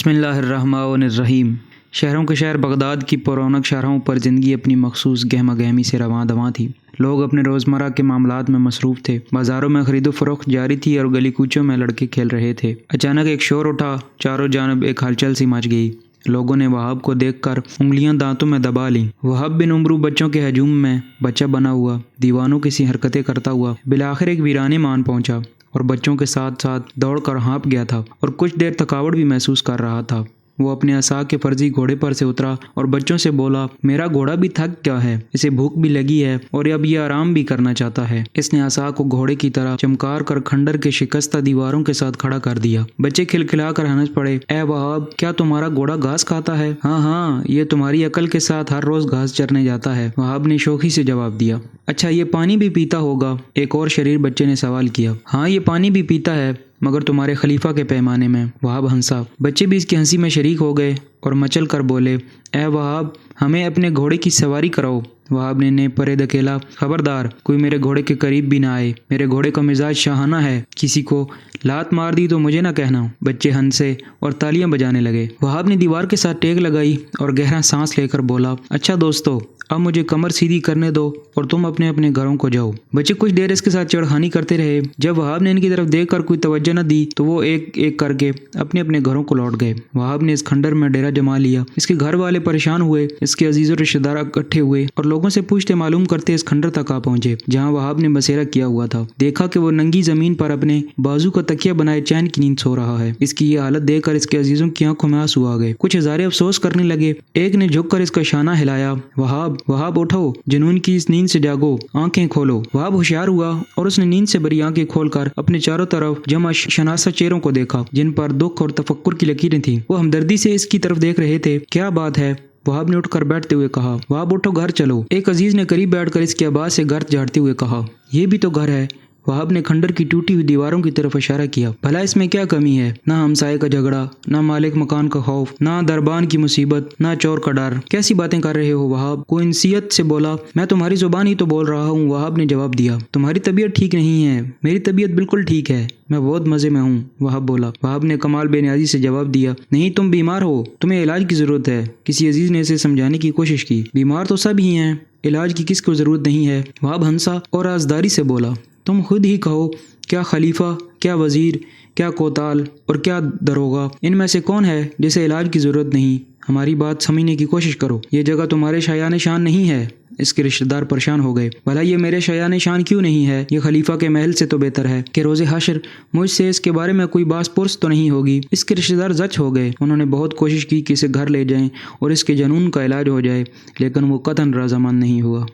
بسم اللہ الرحمن الرحیم۔ شہروں کے شہر بغداد کی پررونق شاہراہوں پر زندگی اپنی مخصوص گہما گہمی سے رواں دواں تھی۔ لوگ اپنے روزمرہ کے معاملات میں مصروف تھے، بازاروں میں خرید و فروخت جاری تھی اور گلی کوچوں میں لڑکے کھیل رہے تھے۔ اچانک ایک شور اٹھا، چاروں جانب ایک ہلچل سی مچ گئی۔ لوگوں نے وہاب کو دیکھ کر انگلیاں دانتوں میں دبا لیں۔ وہاب بن عمرو بچوں کے ہجوم میں بچہ بنا ہوا دیوانوں کی سی حرکتیں کرتا ہوا بالآخر ایک ویرانے مان پہنچا اور بچوں کے ساتھ ساتھ دوڑ کر ہانپ گیا تھا اور کچھ دیر تھکاوٹ بھی محسوس کر رہا تھا۔ وہ اپنے عصا کے فرضی گھوڑے پر سے اترا اور بچوں سے بولا، میرا گھوڑا بھی تھک گیا ہے، اسے بھوک بھی لگی ہے اور اب یہ آرام بھی کرنا چاہتا ہے۔ اس نے عصا کو گھوڑے کی طرح چمکار کر کھنڈر کے شکستہ دیواروں کے ساتھ کھڑا کر دیا۔ بچے کھلکھلا کر ہنس پڑے۔ اے وہاب، کیا تمہارا گھوڑا گھاس کھاتا ہے؟ ہاں، یہ تمہاری عقل کے ساتھ ہر روز گھاس چرنے جاتا ہے، وہاب نے شوخی سے جواب دیا۔ اچھا، یہ پانی بھی پیتا ہوگا؟ ایک اور شریر بچے نے سوال کیا۔ ہاں، یہ پانی بھی پیتا ہے، مگر تمہارے خلیفہ کے پیمانے میں، وہاب ہنسا۔ بچے بھی اس کی ہنسی میں شریک ہو گئے اور مچل کر بولے، اے وہاب، ہمیں اپنے گھوڑے کی سواری کراؤ۔ وہاب نے پرے دھکیلا، خبردار، کوئی میرے گھوڑے کے قریب بھی نہ آئے، میرے گھوڑے کا مزاج شاہانہ ہے، کسی کو لات مار دی تو مجھے نہ کہنا۔ بچے ہنسے اور تالیاں بجانے لگے۔ وہاب نے دیوار کے ساتھ ٹیک لگائی اور گہرا سانس لے کر بولا، اچھا دوستو، اب مجھے کمر سیدھی کرنے دو اور تم اپنے اپنے گھروں کو جاؤ۔ بچے کچھ دیر اس کے ساتھ چڑھانی کرتے رہے۔ جب وہاب نے ان کی طرف دیکھ کر کوئی توجہ نہ دی تو وہ ایک ایک کر کے اپنے اپنے گھروں کو لوٹ گئے۔ وہاب نے اس کھنڈر میں ڈیرا جما لیا۔ اس کے گھر والے پریشان ہوئے، اس کے عزیز و رشتہ دار اکٹھے ہوئے اور لوگوں سے پوچھتے معلوم کرتے اس کھنڈر تک آ پہنچے جہاں وہاب نے بسیرا کیا ہوا تھا۔ دیکھا کہ وہ ننگی زمین پر اپنے بازو کا تکیہ بنائے چین کی نیند سو رہا ہے۔ اس کی یہ حالت دیکھ کر اس کے عزیزوں کی آنکھوں میں آنسو آ گئے۔ کچھ ہزارے افسوس کرنے لگے۔ ایک نے جھک کر اس کا شانہ ہلایا، وہاب، وہاب اٹھو، جنون کی اس نیند سے جاگو، آنکھیں کھولو۔ وہاب ہوشیار ہوا اور اس نے نیند سے بری آنکھیں کھول کر اپنے چاروں طرف جمع شناسہ چہروں کو دیکھا جن پر دکھ اور تفکر کی لکیریں تھیں۔ وہ ہمدردی سے اس کی طرف دیکھ رہے تھے۔ کیا بات ہے؟ وہاب نے اٹھ کر بیٹھتے ہوئے کہا۔ وہاب اٹھو، گھر چلو۔ ایک عزیز نے قریب بیٹھ کر اس کی آواز سے گرد جھاڑتے ہوئے کہا، یہ بھی تو گھر ہے۔ وہاب نے کھنڈر کی ٹوٹی ہوئی دیواروں کی طرف اشارہ کیا۔ بھلا اس میں کیا کمی ہے؟ نہ ہمسائے کا جھگڑا، نہ مالک مکان کا خوف، نہ دربان کی مصیبت، نہ چور کا ڈر۔ کیسی باتیں کر رہے ہو وہاب؟ کوئی انسیت سے بولا۔ میں تمہاری زبان ہی تو بول رہا ہوں، وہاب نے جواب دیا۔ تمہاری طبیعت ٹھیک نہیں ہے، میری طبیعت بالکل ٹھیک ہے، میں بہت مزے میں ہوں، وہاب بولا۔ وہاب نے کمال بے نیازی سے جواب دیا، نہیں، تم بیمار ہو، تمہیں علاج کی ضرورت ہے۔ کسی عزیز نے اسے سمجھانے کی کوشش کی۔ بیمار تو سب ہی ہیں، علاج کی کس کو ضرورت نہیں ہے؟ وہاب ہنسا اور رازداری سے بولا، تم خود ہی کہو، کیا خلیفہ، کیا وزیر، کیا کوتال اور کیا دروغہ، ان میں سے کون ہے جسے علاج کی ضرورت نہیں؟ ہماری بات سمجھنے کی کوشش کرو۔ یہ جگہ تمہارے شایان شان نہیں ہے۔ اس کے رشتہ دار پریشان ہو گئے۔ بھلا یہ میرے شایان شان کیوں نہیں ہے؟ یہ خلیفہ کے محل سے تو بہتر ہے کہ روز حشر مجھ سے اس کے بارے میں کوئی باس پرس تو نہیں ہوگی۔ اس کے رشتہ دار زچ ہو گئے۔ انہوں نے بہت کوشش کی کہ اسے گھر لے جائیں اور اس کے جنون کا علاج ہو جائے، لیکن وہ قطعاً رضامند نہیں ہوا۔